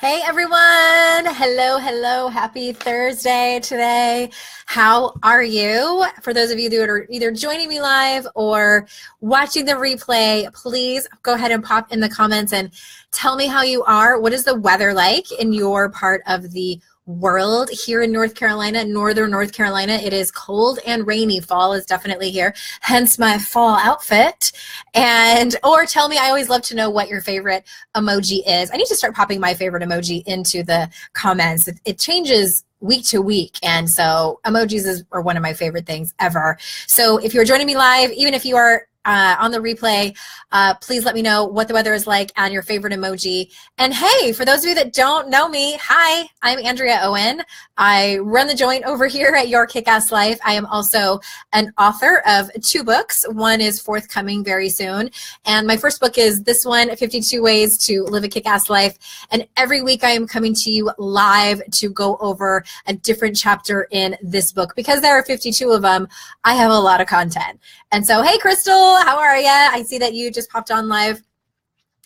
Hey everyone. Hello, hello. Happy Thursday today. How are you? For those of you that are either joining me live or watching the replay, please go ahead and pop in the comments and tell me how you are. What is the weather like in your part of the world? Here in North Carolina, northern North Carolina, it is cold and rainy. Fall is definitely here, hence my fall outfit. Or tell me, I always love to know what your favorite emoji is. I need to start popping my favorite emoji into the comments. It changes week to week, and so emojis are one of my favorite things ever. So if you're joining me live, even if you are on the replay, please let me know what the weather is like and your favorite emoji. And hey, for those of you that don't know me, hi, I'm Andrea Owen. I run the joint over here at Your Kick-Ass Life. I am also an author of 2 books. One is forthcoming very soon. And my first book is this one, 52 Ways to Live a Kick-Ass Life. And every week I am coming to you live to go over a different chapter in this book. Because there are 52 of them, I have a lot of content. And so, hey, Crystal, how are you? I see that you just popped on live.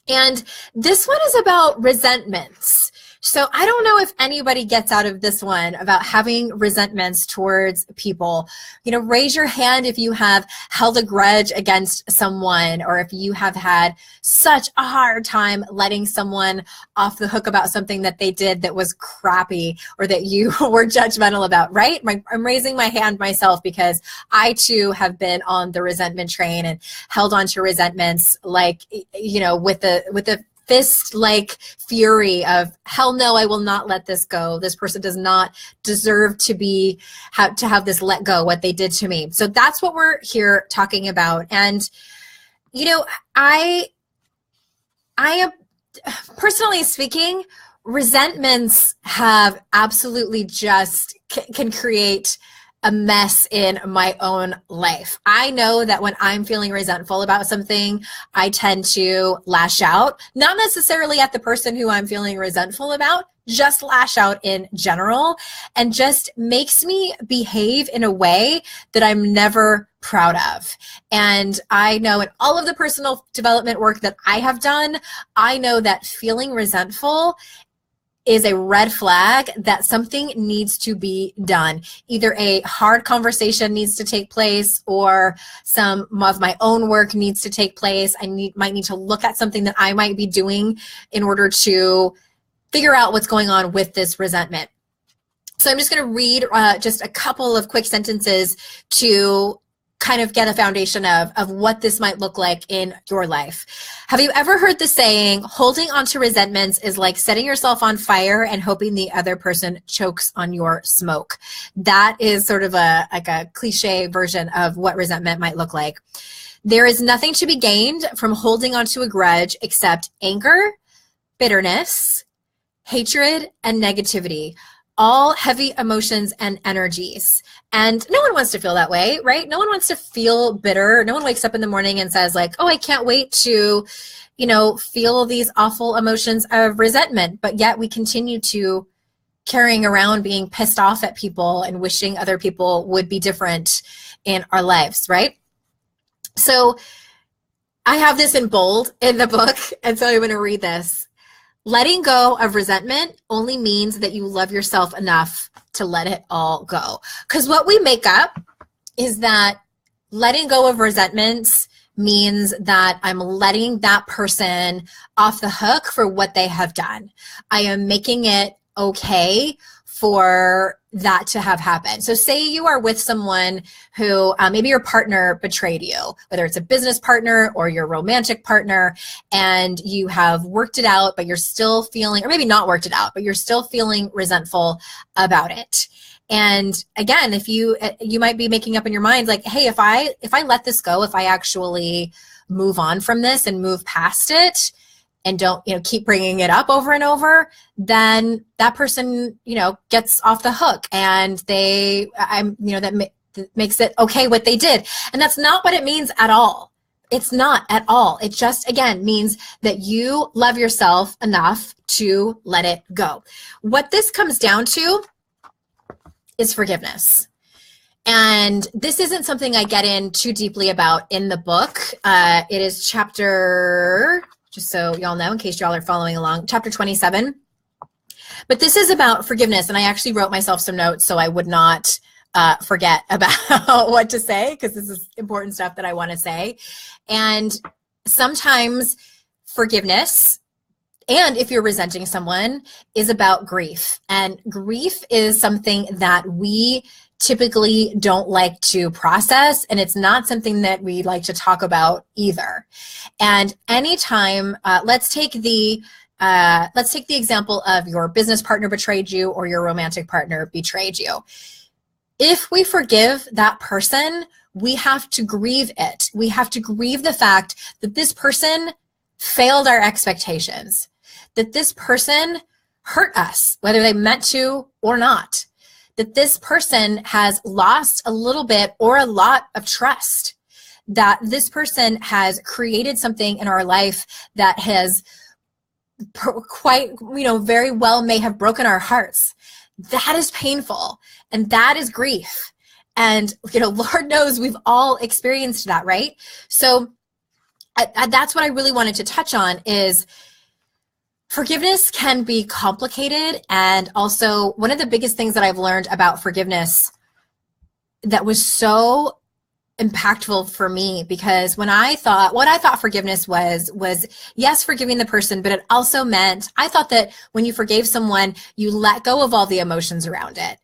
And this one is about resentments. So I don't know if anybody gets out of this one about having resentments towards people. You know, raise your hand if you have held a grudge against someone, or if you have had such a hard time letting someone off the hook about something that they did that was crappy or that you were judgmental about, right? I'm raising my hand myself because I too have been on the resentment train and held on to resentments, like, you know, with the fist-like fury of, hell no, I will not let this go. This person does not deserve to have this let go, what they did to me. So that's what we're here talking about. And, you know, I am, personally speaking, resentments have absolutely just can create a mess in my own life. I know that when I'm feeling resentful about something, I tend to lash out, not necessarily at the person who I'm feeling resentful about, just lash out in general, and just makes me behave in a way that I'm never proud of. And I know in all of the personal development work that I have done, I know that feeling resentful is a red flag that something needs to be done. Either a hard conversation needs to take place, or some of my own work needs to take place. Might need to look at something that I might be doing in order to figure out what's going on with this resentment. So I'm just going to read just a couple of quick sentences to kind of get a foundation of what this might look like in your life. Have you ever heard the saying, holding on to resentments is like setting yourself on fire and hoping the other person chokes on your smoke? That is sort of a cliche version of what resentment might look like. There is nothing to be gained from holding on to a grudge except anger, bitterness, hatred, and negativity. All heavy emotions and energies. And no one wants to feel that way, right? No one wants to feel bitter. No one wakes up in the morning and says like, oh, I can't wait to, you know, feel these awful emotions of resentment. But yet we continue to carrying around being pissed off at people and wishing other people would be different in our lives, right? So I have this in bold in the book, and so I'm going to read this. Letting go of resentment only means that you love yourself enough to let it all go. Because what we make up is that letting go of resentments means that I'm letting that person off the hook for what they have done. I am making it okay for that to have happened. So say you are with someone who maybe your partner betrayed you, whether it's a business partner or your romantic partner, and you have worked it out, but you're still feeling, or maybe not worked it out, but you're still feeling resentful about it. And again, if you might be making up in your mind like, hey, if I let this go, if I actually move on from this and move past it, and don't, you know, keep bringing it up over and over, then that person, you know, gets off the hook, and that makes it okay what they did. And that's not what it means at all. It's not at all. It just, again, means that you love yourself enough to let it go. What this comes down to is forgiveness. And this isn't something I get in too deeply about in the book. It is chapter, just so y'all know, in case y'all are following along, chapter 27. But this is about forgiveness, and I actually wrote myself some notes so I would not forget about what to say, because this is important stuff that I want to say. And sometimes forgiveness, and if you're resenting someone, is about grief. And grief is something that we typically don't like to process, and it's not something that we like to talk about either. And anytime, let's take the example of your business partner betrayed you or your romantic partner betrayed you. If we forgive that person, we have to grieve it. We have to grieve the fact that this person failed our expectations, that this person hurt us, whether they meant to or not, that this person has lost a little bit or a lot of trust, that this person has created something in our life that has quite, very well may have broken our hearts. That is painful, and that is grief. And, Lord knows we've all experienced that, right? So that's what I really wanted to touch on is forgiveness can be complicated. And also one of the biggest things that I've learned about forgiveness that was so impactful for me, because what I thought forgiveness was yes, forgiving the person, but it also meant, I thought that when you forgave someone, you let go of all the emotions around it.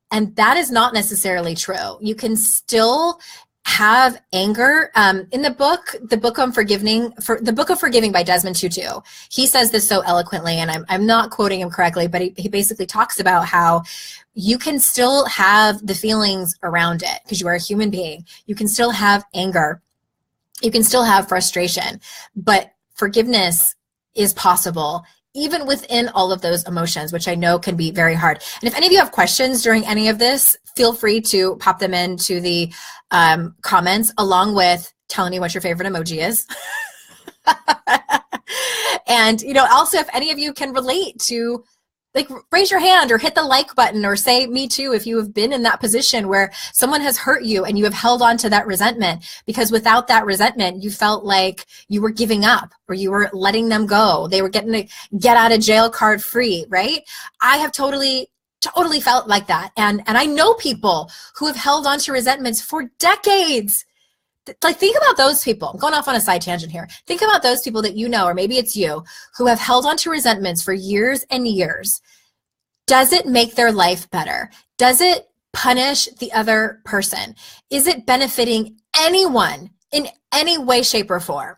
And that is not necessarily true. You can still have anger. In the book of Forgiving by Desmond Tutu, he says this so eloquently, and I'm not quoting him correctly, but he basically talks about how you can still have the feelings around it because you are a human being. You can still have anger. You can still have frustration, but forgiveness is possible even within all of those emotions, which I know can be very hard. And if any of you have questions during any of this, feel free to pop them into the comments, along with telling me what your favorite emoji is. And, also if any of you can relate to, raise your hand or hit the like button or say me too if you have been in that position where someone has hurt you and you have held on to that resentment, because without that resentment, you felt like you were giving up or you were letting them go. They were getting a get out of jail card free, right? I have totally felt like that. And I know people who have held on to resentments for decades. Think about those people. I'm going off on a side tangent here. Think about those people that or maybe it's you, who have held on to resentments for years and years. Does it make their life better? Does it punish the other person? Is it benefiting anyone in any way, shape, or form?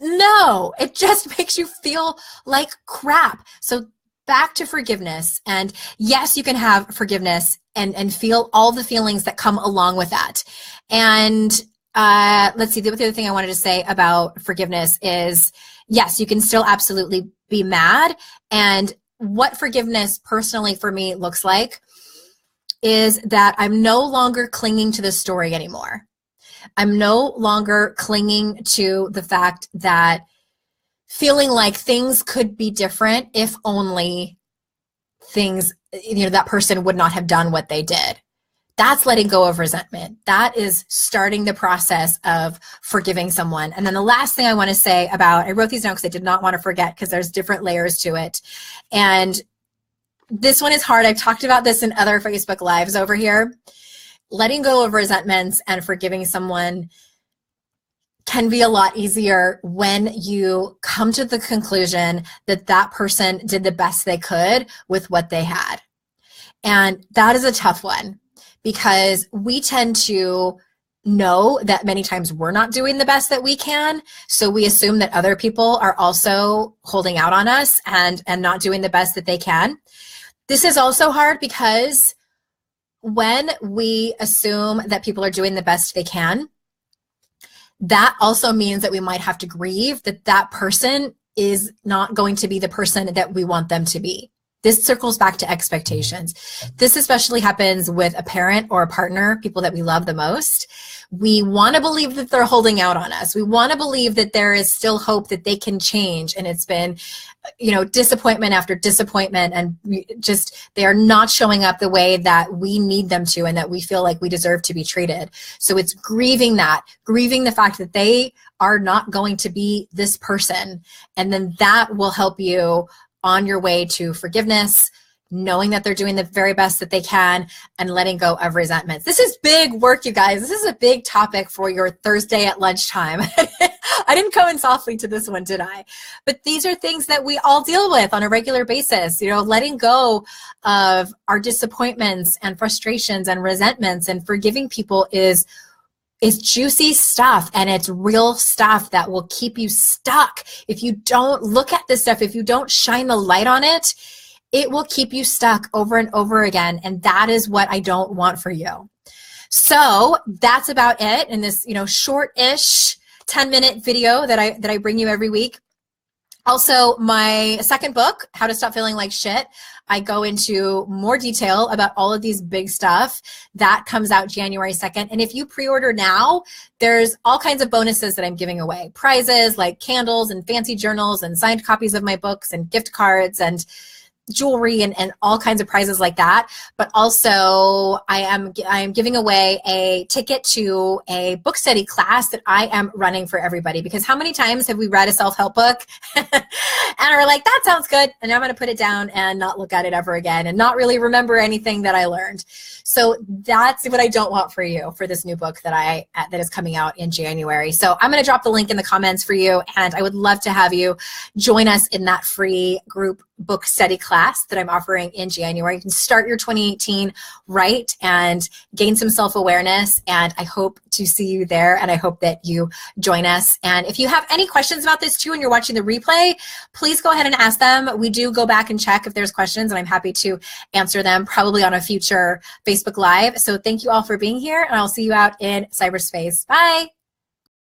No, it just makes you feel like crap. So back to forgiveness. And yes, you can have forgiveness and feel all the feelings that come along with that. And let's see, the other thing I wanted to say about forgiveness is, yes, you can still absolutely be mad. And what forgiveness personally for me looks like is that I'm no longer clinging to the story anymore. I'm no longer clinging to the fact that feeling like things could be different if only things, that person would not have done what they did. That's letting go of resentment. That is starting the process of forgiving someone. And then the last thing I want to say I wrote these down because I did not want to forget, because there's different layers to it. And this one is hard. I've talked about this in other Facebook Lives over here. Letting go of resentments and forgiving someone can be a lot easier when you come to the conclusion that that person did the best they could with what they had. And that is a tough one, because we tend to know that many times we're not doing the best that we can. So we assume that other people are also holding out on us and not doing the best that they can. This is also hard because when we assume that people are doing the best they can, that also means that we might have to grieve that that person is not going to be the person that we want them to be. This circles back to expectations. This especially happens with a parent or a partner, people that we love the most. We want to believe that they're holding out on us. We want to believe that there is still hope that they can change. And it's been, disappointment after disappointment, and they are not showing up the way that we need them to and that we feel like we deserve to be treated. So it's grieving the fact that they are not going to be this person. And then that will help you on your way to forgiveness, knowing that they're doing the very best that they can, and letting go of resentments. This is big work, you guys. This is a big topic for your Thursday at lunchtime. I didn't come in softly to this one, did I? But these are things that we all deal with on a regular basis. You know, letting go of our disappointments and frustrations and resentments and forgiving people is juicy stuff, and it's real stuff that will keep you stuck. If you don't look at this stuff, if you don't shine the light on it, it will keep you stuck over and over again. And that is what I don't want for you. So that's about it in this, short-ish 10-minute video that I bring you every week. Also, my second book, How to Stop Feeling Like Shit, I go into more detail about all of these big stuff. That comes out January 2nd. And if you pre-order now, there's all kinds of bonuses that I'm giving away. Prizes like candles and fancy journals and signed copies of my books and gift cards and jewelry and all kinds of prizes like that. But also I am giving away a ticket to a book study class that I am running for everybody, because how many times have we read a self-help book and are like, that sounds good, and I'm going to put it down and not look at it ever again and not really remember anything that I learned. So that's what I don't want for you for this new book that is coming out in January. So I'm going to drop the link in the comments for you, and I would love to have you join us in that free group book study class that I'm offering in January. You can start your 2018 right and gain some self-awareness, and I hope to see you there, and I hope that you join us. And if you have any questions about this too and you're watching the replay, please go ahead and ask them. We do go back and check if there's questions, and I'm happy to answer them probably on a future Facebook Live. So thank you all for being here, and I'll see you out in cyberspace. Bye.